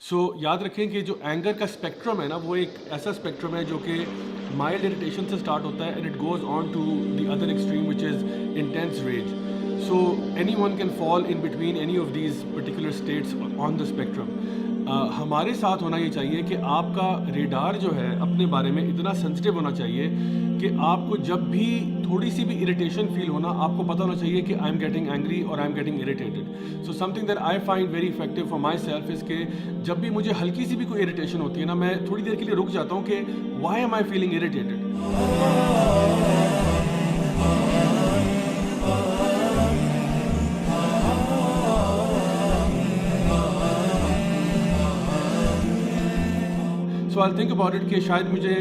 سو یاد رکھیں کہ جو اینگر کا اسپیکٹرم ہے نا وہ ایک ایسا اسپیکٹرم ہے جو کہ مائلڈ اریٹیشن سے اسٹارٹ ہوتا ہے and it goes on to the other extreme which is intense rage. So anyone can fall in between any of these particular states on the spectrum. ہمارے ساتھ ہونا یہ چاہیے کہ آپ کا ریڈار جو ہے اپنے بارے میں اتنا سینسٹیو ہونا چاہیے کہ آپ کو جب بھی تھوڑی سی بھی اریٹیشن فیل ہونا آپ کو پتہ ہونا چاہیے کہ آئی ایم گیٹنگ اینگری اور I am getting irritated. So some thing that I find very effective for my self is کہ جب بھی مجھے ہلکی سی بھی کوئی اریٹیشن ہوتی ہے نا میں تھوڑی دیر کے لیے رک جاتا ہوں کہ why am I feeling irritated. So I think about it کہ شاید مجھے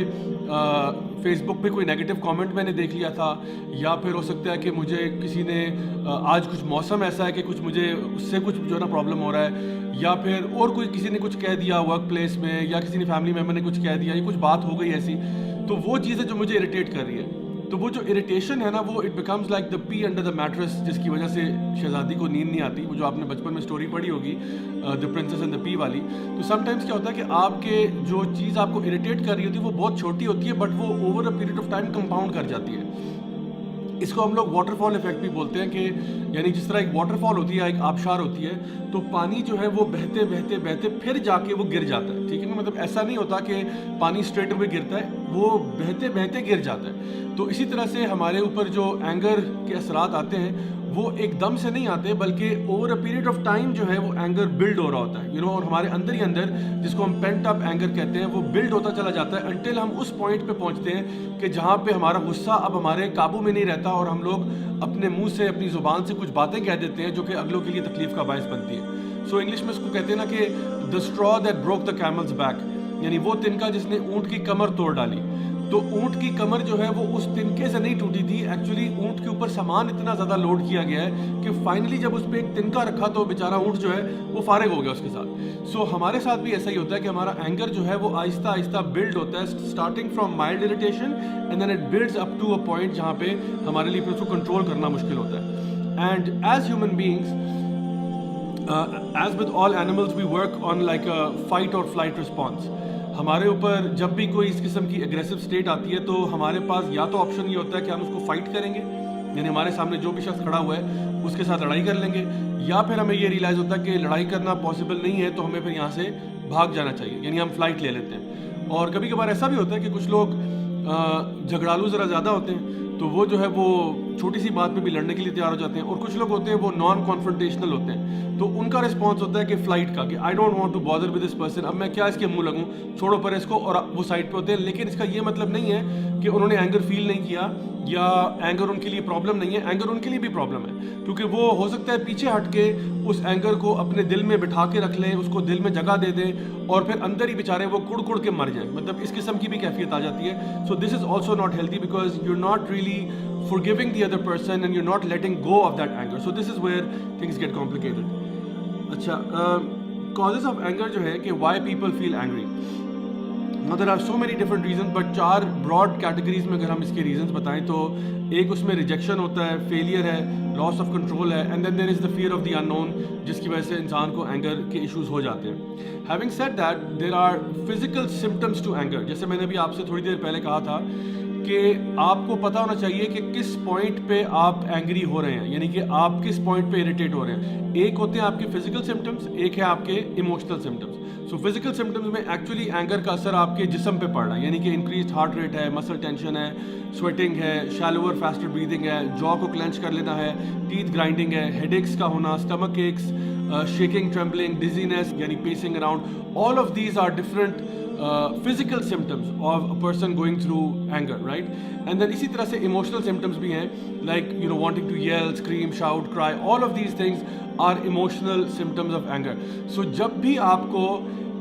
فیس بک پہ کوئی نیگیٹو کامنٹ میں نے دیکھ لیا تھا, یا پھر ہو سکتا ہے کہ مجھے کسی نے آج کچھ موسم ایسا ہے کہ کچھ مجھے اس سے کچھ جو ہے نا پرابلم ہو رہا ہے, یا پھر اور کوئی کسی نے کچھ کہہ دیا ورک پلیس میں, یا کسی نے فیملی ممبر نے کچھ کہہ دیا, یا کچھ بات ہو گئی ایسی, تو وہ چیزیں جو مجھے اریٹیٹ کر رہی ہے. تو وہ جو اریٹیشن ہے نا وہ it becomes like the pea under the mattress, جس کی وجہ سے شہزادی کو نیند نہیں آتی. وہ جو آپ نے بچپن میں اسٹوری پڑھی ہوگی دا پرنسس اینڈ دا پی والی. تو سم ٹائمس کیا ہوتا ہے کہ آپ کے جو چیز آپ کو اریٹیٹ کر رہی ہوتی ہے وہ بہت چھوٹی ہوتی ہے بٹ وہ over a period of time compound کر جاتی ہے. اس کو ہم لوگ واٹر فال افیکٹ بھی بولتے ہیں کہ یعنی جس طرح ایک واٹر فال ہوتی ہے, ایک آبشار ہوتی ہے, تو پانی جو ہے وہ بہتے بہتے بہتے پھر جا کے وہ گر جاتا ہے. ٹھیک ہے نا, مطلب ایسا نہیں ہوتا کہ پانی اسٹریٹ اوے گرتا ہے, وہ بہتے بہتے گر جاتا ہے. تو اسی طرح سے ہمارے اوپر جو اینگر کے اثرات آتے ہیں وہ ایک دم سے نہیں آتے بلکہ over a period of time جو ہے وہ اینگر بلڈ ہو رہا ہوتا ہے اور ہمارے اندر ہی اندر جس کو ہم پینٹ اپ اینگر کہتے ہیں وہ بلڈ ہوتا چلا جاتا ہے انٹل ہم اس پوائنٹ پہ پہنچتے ہیں کہ جہاں پہ ہمارا غصہ اب ہمارے قابو میں نہیں رہتا اور ہم لوگ اپنے منہ سے اپنی زبان سے کچھ باتیں کہہ دیتے ہیں جو کہ اگلوں کے لیے تکلیف کا باعث بنتی ہے. سو انگلش میں اس کو کہتے ہیں نا کہ the straw that broke the camel's back, یعنی وہ تنکا جس نے اونٹ کی کمر توڑ ڈالی. تو اونٹ کی کمر جو ہے وہ اس تنکے سے نہیں ٹوٹی تھی, ایکچولی اونٹ کے اوپر سامان اتنا زیادہ لوڈ کیا گیا ہے کہ فائنلی جب اس پہ ایک تنکا رکھا تو بیچارہ اونٹ جو ہے وہ فارغ ہو گیا اس کے ساتھ. سو ہمارے ساتھ بھی ایسا ہی ہوتا ہے کہ ہمارا اینگر جو ہے وہ آہستہ آہستہ بلڈ ہوتا ہے, starting from mild irritation and then it builds up to a point جہاں پہ ہمارے لیے پھر اس کو کنٹرول کرنا مشکل ہوتا ہے. And as human beings, as with all animals we work on like a fight or flight response. ہمارے اوپر جب بھی کوئی اس قسم کی اگریسو اسٹیٹ آتی ہے تو ہمارے پاس یا تو آپشن یہ ہوتا ہے کہ ہم اس کو فائٹ کریں گے, یعنی ہمارے سامنے جو بھی شخص کھڑا ہوا ہے اس کے ساتھ لڑائی کر لیں گے, یا پھر ہمیں یہ ریئلائز ہوتا ہے کہ لڑائی کرنا پاسبل نہیں ہے تو ہمیں پھر یہاں سے بھاگ جانا چاہیے, یعنی ہم فلائٹ لے لیتے ہیں. اور کبھی کبھار ایسا بھی ہوتا ہے کہ کچھ لوگ جھگڑالو ذرا زیادہ ہوتے ہیں تو وہ جو ہے وہ چھوٹی سی بات پہ بھی لڑنے کے لیے تیار ہو جاتے ہیں, اور کچھ لوگ ہوتے ہیں وہ نان کانفرنٹیشنل ہوتے ہیں تو ان کا رسپانس ہوتا ہے کہ فلائٹ کا, کہ I don't want to bother with this person, اب میں کیا اس کے منہ لگوں, چھوڑو پر اس کو, اور وہ سائڈ پہ ہوتے ہیں. لیکن اس کا یہ مطلب نہیں ہے کہ انہوں نے اینگر فیل نہیں کیا یا اینگر ان کے لیے پرابلم نہیں ہے. اینگر ان کے لیے بھی پرابلم ہے کیونکہ وہ ہو سکتا ہے پیچھے ہٹ کے اس اینگر کو اپنے دل میں بٹھا کے رکھ لیں, اس کو دل میں جگہ دے دیں اور پھر اندر ہی بیچارے وہ کڑ کڑ کے مر جائیں, مطلب اس قسم کی بھی کیفیت آ جاتی ہے. So this is also not healthy because you are not really forgiving the other person and you're not letting go of that anger. So this is where things get complicated. اچھا, causes of anger جو ہے کہ why people feel angry. Now there are so many different reasons but 4 broad categories میں اگر ہم اس کے reasons بتائیں تو ایک اس میں rejection ہوتا ہے, failure ہے, loss of control ہے, and then there is the fear of the unknown جس کی وجہ سے انسان کو anger کے issues ہو جاتے ہیں. Having said that there are physical symptoms to anger. جیسے میں نے بھی آپ سے تھوڑی دیر پہلے کہا تھا کہ آپ کو پتہ ہونا چاہیے کہ کس پوائنٹ پہ آپ اینگری ہو رہے ہیں, یعنی کہ آپ کس پوائنٹ پہ اریٹیٹ ہو رہے ہیں. ایک ہوتے ہیں آپ کے فزیکل سمٹمز, ایک ہے آپ کے emotional symptoms. So physical symptoms میں ایکچولی اینگر کا اثر آپ کے جسم پہ پڑ رہا ہے, یعنی کہ انکریزڈ ہارٹ ریٹ ہے, مسل ٹینشن ہے, سویٹنگ ہے, شیلوور فاسٹر بریدنگ ہے, جو کو کلینچ کر لینا ہے, ٹیتھ گرائنڈنگ ہے, ہیڈ ایکس کا ہونا, stomach x, shaking, trembling, dizziness, یعنی pacing around. All of these are different physical symptoms of a person going through anger, right? And then اسی طرح سے emotional symptoms بھی ہیں, like wanting to yell, scream, shout, cry. All of these things are emotional symptoms of anger. So جب بھی آپ کو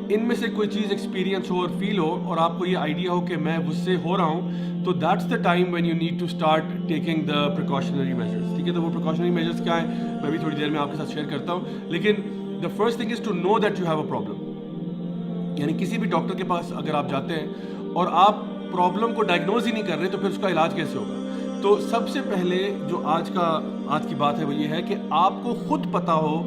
ان میں سے کوئی چیز ایکسپیرینس ہو اور فیل ہو اور آپ کو یہ آئیڈیا ہو کہ میں غصے ہو رہا ہوں, تو that's the time when you need to start taking the precautionary measures. ٹھیک ہے, تو وہ پریکاشنری میجرس کیا ہیں میں بھی تھوڑی دیر میں آپ کے ساتھ شیئر کرتا ہوں. لیکن the first thing is to know that you have a problem. یعنی کسی بھی ڈاکٹر کے پاس اگر آپ جاتے ہیں اور آپ پرابلم کو ڈائگنوز ہی نہیں کر رہے تو پھر اس کا علاج کیسے ہوگا. تو سب سے پہلے جو آج کی بات ہے وہ یہ ہے کہ آپ کو خود پتہ ہو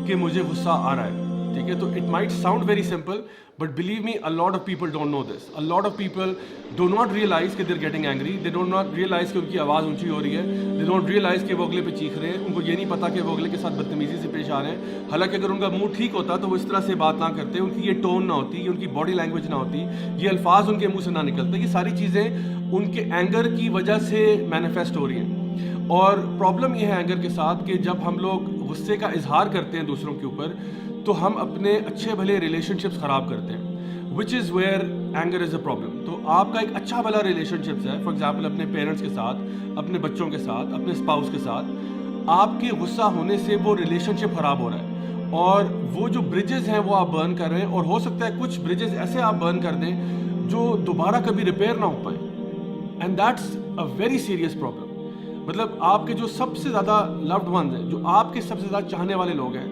کہ مجھے غصہ آ رہا ہے. ٹھیک ہے. تو it might sound very simple but believe me a lot of people don't know this. a lot of people do not realize کہ they're getting angry. they do not realize کہ ان کی آواز اونچی ہو رہی ہے. they don't realize کہ وہ اگلے پہ چیخ رہے ہیں. ان کو یہ نہیں پتا کہ وہ اگلے کے ساتھ بدتمیزی سے پیش آ رہے ہیں. حالانکہ اگر ان کا موڈ ٹھیک ہوتا تو وہ اس طرح سے بات نہ کرتے, ان کی یہ ٹون نہ ہوتی, ان کی باڈی لینگویج نہ ہوتی, یہ الفاظ ان کے منہ سے نہ نکلتے. یہ ساری چیزیں ان کے اینگر کی وجہ سے مینیفیسٹ ہو رہی ہیں. اور پرابلم یہ ہے اینگر کے ساتھ کہ جب ہم لوگ غصے کا اظہار کرتے ہیں دوسروں کے اوپر تو ہم اپنے اچھے بھلے ریلیشن شپس خراب کرتے ہیں, which is where anger is a problem. تو آپ کا ایک اچھا بھلا ریلیشن شپس ہے, فار ایگزامپل اپنے پیرنٹس کے ساتھ, اپنے بچوں کے ساتھ, اپنے اسپاؤس کے ساتھ, آپ کے غصہ ہونے سے وہ ریلیشن شپ خراب ہو رہا ہے اور وہ جو بریجز ہیں وہ آپ برن کر رہے ہیں. اور ہو سکتا ہے کچھ بریجز ایسے آپ برن کر دیں جو دوبارہ کبھی ریپیئر نہ ہو پائیں, and that's a very serious problem. مطلب آپ کے جو سب سے زیادہ لوڈ ونز ہیں, جو آپ کے سب سے زیادہ چاہنے والے لوگ ہیں,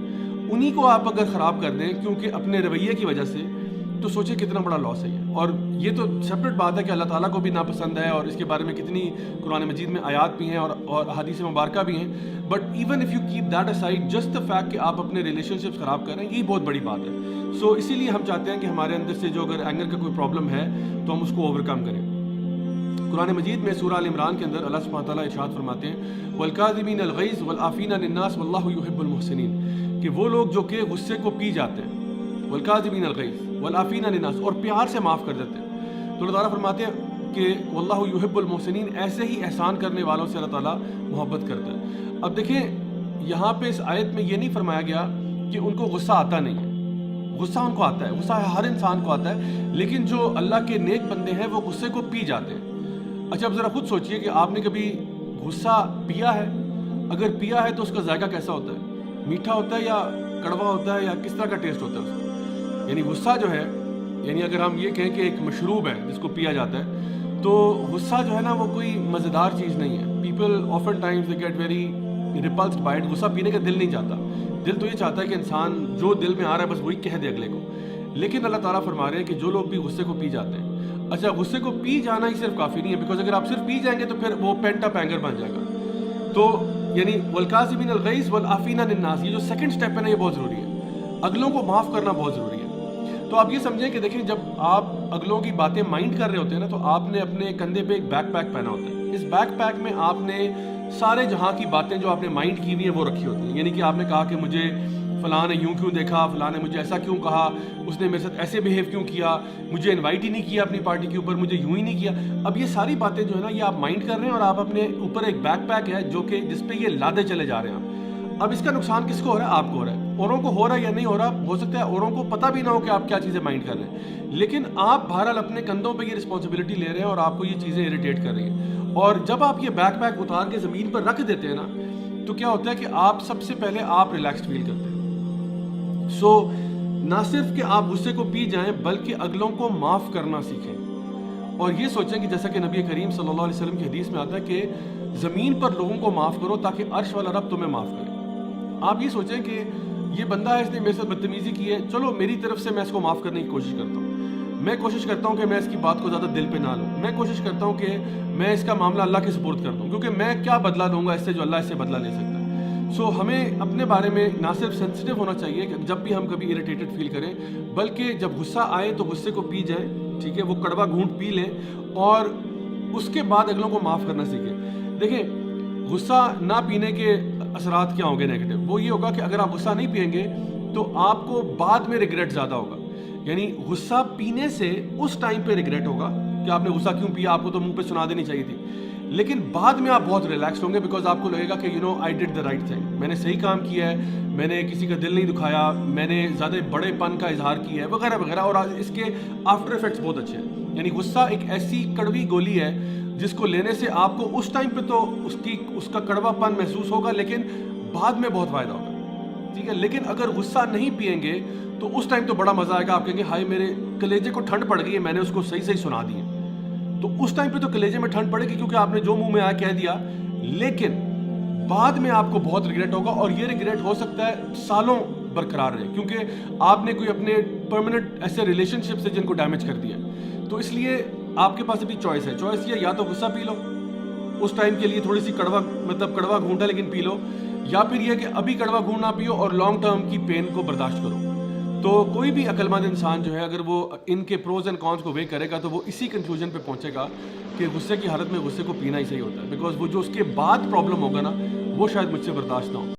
انہی کو آپ اگر خراب کر دیں کیونکہ اپنے رویے کی وجہ سے, تو سوچیں کتنا بڑا لاس ہے یہ. اور یہ تو سیپریٹ بات ہے کہ اللہ تعالیٰ کو بھی ناپسند ہے اور اس کے بارے میں کتنی قرآن مجید میں آیات بھی ہیں اور حدیث مبارکہ بھی ہیں. But even if you keep that aside, just the fact کہ آپ اپنے ریلیشن شپس خراب کر رہے ہیں, یہی بہت بڑی بات ہے. سو اسی لیے ہم چاہتے ہیں کہ ہمارے اندر سے جو اگر اینگر کا کوئی پرابلم ہے تو ہم اس کو اوور کم کریں. قرآن مجید میں سورہ ال عمران کے اندر اللہ سبحانہ تعالیٰ ارشاد فرماتے ہیں وَالْكَاظِمِينَ الْغَيْظَ وَالْعَافِينَ عَنِ النَّاسِ وَاللَّهُ يُحِبُّ الْمُحْسِنِينَ, کہ وہ لوگ جو کہ غصے کو پی جاتے ہیں, وَالْكَاظِمِينَ الْغَيْظَ وَالْعَافِينَ عَنِ النَّاسِ, اور پیار سے معاف کر دیتے ہیں. تو اللہ تعالیٰ فرماتے ہیں کہ وَاللَّهُ يُحِبُّ الْمُحْسِنِينَ, ایسے ہی احسان کرنے والوں سے اللہ تعالیٰ محبت کرتا ہے. اب دیکھیں یہاں پہ اس آیت میں یہ نہیں فرمایا گیا کہ ان کو غصہ آتا نہیں ہے. غصہ ان کو آتا ہے, غصہ ہر انسان کو آتا ہے, لیکن جو اللہ کے نیک بندے ہیں وہ غصے کو پی جاتے ہیں. اچھا اب ذرا خود سوچئے کہ آپ نے کبھی غصہ پیا ہے؟ اگر پیا ہے تو اس کا ذائقہ کیسا ہوتا ہے؟ میٹھا ہوتا ہے یا کڑوا ہوتا ہے یا کس طرح کا ٹیسٹ ہوتا ہے اس کا؟ یعنی غصہ جو ہے, یعنی اگر ہم یہ کہیں کہ ایک مشروب ہے جس کو پیا جاتا ہے, تو غصہ جو ہے نا وہ کوئی مزیدار چیز نہیں ہے. People often times they get very repulsed by it. غصہ پینے کا دل نہیں چاہتا. دل تو یہ چاہتا ہے کہ انسان جو دل میں آ رہا ہے بس وہی کہہ دے اگلے کو. لیکن اللہ تعالیٰ فرما رہے ہیں کہ جو لوگ بھی غصے کو پی جاتے ہیں, اچھا غصے کو پی جانا ہی صرف کافی نہیں ہے, بیکاز اگر آپ صرف پی جائیں گے تو پھر وہ پینٹ اپ اینگر بن جائے گا. تو یعنی والکاظمین الغیظ والعافین عن الناس, یہ جو سیکنڈ اسٹیپ ہے نا یہ بہت ضروری ہے. اگلوں کو معاف کرنا بہت ضروری ہے. تو آپ یہ سمجھیں کہ دیکھیں جب آپ اگلوں کی باتیں مائنڈ کر رہے ہوتے ہیں نا تو آپ نے اپنے کندھے پہ ایک بیک پیک پہنا ہوتا ہے. اس بیک پیک میں آپ نے سارے جہاں کی باتیں جو آپ نے مائنڈ کی ہوئی ہیں وہ رکھی ہوتی ہیں. یعنی کہ آپ نے کہا کہ مجھے فلاں نے یوں کیوں دیکھا, فلاں نے مجھے ایسا کیوں کہا, اس نے میرے ساتھ ایسے بیہیو کیوں کیا, مجھے انوائٹ ہی نہیں کیا اپنی پارٹی کے اوپر, مجھے یوں ہی نہیں کیا. اب یہ ساری باتیں جو ہے نا یہ آپ مائنڈ کر رہے ہیں اور آپ اپنے اوپر ایک بیک پیک ہے جو کہ جس پہ یہ لادے چلے جا رہے ہیں. اب اس کا نقصان کس کو ہو رہا ہے؟ آپ کو ہو رہا ہے. اوروں کو ہو رہا ہے یا نہیں ہو رہا, ہو سکتا ہے اوروں کو پتہ بھی نہ ہو کہ آپ کیا چیزیں مائنڈ کر رہے ہیں, لیکن آپ بہرحال اپنے کندھوں پہ یہ رسپانسبلٹی لے رہے ہیں اور آپ کو یہ چیزیں اریٹیٹ کر رہی ہیں. اور جب آپ یہ بیک پیک اتار کے زمین پر رکھ دیتے ہیں نا تو کیا ہوتا ہے کہ آپ سب سے پہلے آپ ریلیکسڈ فیل کرتے ہیں. سو نہ صرف کہ آپ غصے کو پی جائیں بلکہ اگلوں کو معاف کرنا سیکھیں. اور یہ سوچیں کہ جیسا کہ نبی کریم صلی اللہ علیہ وسلم کی حدیث میں آتا ہے کہ زمین پر لوگوں کو معاف کرو تاکہ عرش والا رب تمہیں معاف کرے. آپ یہ سوچیں کہ یہ بندہ ہے, اس نے میرے ساتھ بدتمیزی کی ہے, چلو میری طرف سے میں اس کو معاف کرنے کی کوشش کرتا ہوں. میں کوشش کرتا ہوں کہ میں اس کی بات کو زیادہ دل پہ نہ لوں. میں کوشش کرتا ہوں کہ میں اس کا معاملہ اللہ کے سپرد کر دوں, کیونکہ میں کیا بدلہ لوں گا اس سے جو اللہ اس سے بدلہ لے سکتا ہے. سو ہمیں اپنے بارے میں نہ صرف سینسٹیو ہونا چاہیے کہ جب بھی ہم کبھی اریٹیٹڈ فیل کریں, بلکہ جب غصہ آئے تو غصے کو پی جائیں, ٹھیک ہے, وہ کڑوا گھونٹ پی لیں اور اس کے بعد اگلوں کو معاف کرنا سیکھیں. دیکھیں غصہ نہ پینے کے اثرات کیا ہوں گے نیگیٹو, وہ یہ ہوگا کہ اگر آپ غصہ نہیں پئیں گے تو آپ کو بعد میں ریگریٹ زیادہ ہوگا. یعنی غصہ پینے سے اس ٹائم پہ ریگریٹ ہوگا کہ آپ نے غصہ کیوں پیا, آپ کو تو منہ پہ سنا دینی چاہیے تھی, لیکن بعد میں آپ بہت ریلیکس ہوں گے بیکاز آپ کو لگے گا کہ آئی ڈڈ دا رائٹ تھنگ, میں نے صحیح کام کیا ہے, میں نے کسی کا دل نہیں دکھایا, میں نے زیادہ بڑے پن کا اظہار کیا ہے وغیرہ وغیرہ. اور اس کے آفٹر افیکٹس بہت اچھے ہیں. یعنی غصہ ایک ایسی کڑوی گولی ہے جس کو لینے سے آپ کو اس ٹائم پہ تو اس کا کڑوا پن محسوس ہوگا, لیکن بعد میں بہت فائدہ ہوگا, ٹھیک ہے. لیکن اگر غصہ نہیں پئیں گے تو اس ٹائم تو بڑا مزہ آئے گا, آپ کہیں گے ہائے میرے کلیجے کو ٹھنڈ پڑ گئی ہے, میں نے اس کو صحیح سنا دی ہے. تو اس ٹائم پہ تو کلیجے میں ٹھنڈ پڑے گی کیونکہ آپ نے جو منہ میں آیا کہہ دیا, لیکن بعد میں آپ کو بہت ریگریٹ ہوگا, اور یہ ریگریٹ ہو سکتا ہے سالوں برقرار رہے, کیونکہ آپ نے کوئی اپنے پرماننٹ ایسے ریلیشن شپ سے جن کو ڈیمیج کر دیا. تو اس لیے آپ کے پاس ابھی چوائس ہے. چوائس یہ یا تو غصہ پی لو اس ٹائم کے لیے, تھوڑی سی کڑوا گھونٹا لیکن پی لو, یا پھر یہ کہ ابھی کڑوا گھونٹ نہ پیو اور لانگ ٹرم کی پین کو برداشت کرو. تو کوئی بھی عقلمند انسان جو ہے اگر وہ ان کے پروز اینڈ کونس کو وے کرے گا تو وہ اسی کنکلوژن پہ پہنچے گا کہ غصے کی حالت میں غصے کو پینا ہی صحیح ہوتا ہے، بیکاز وہ جو اس کے بعد پرابلم ہوگا نا وہ شاید مجھ سے برداشت نہ ہو.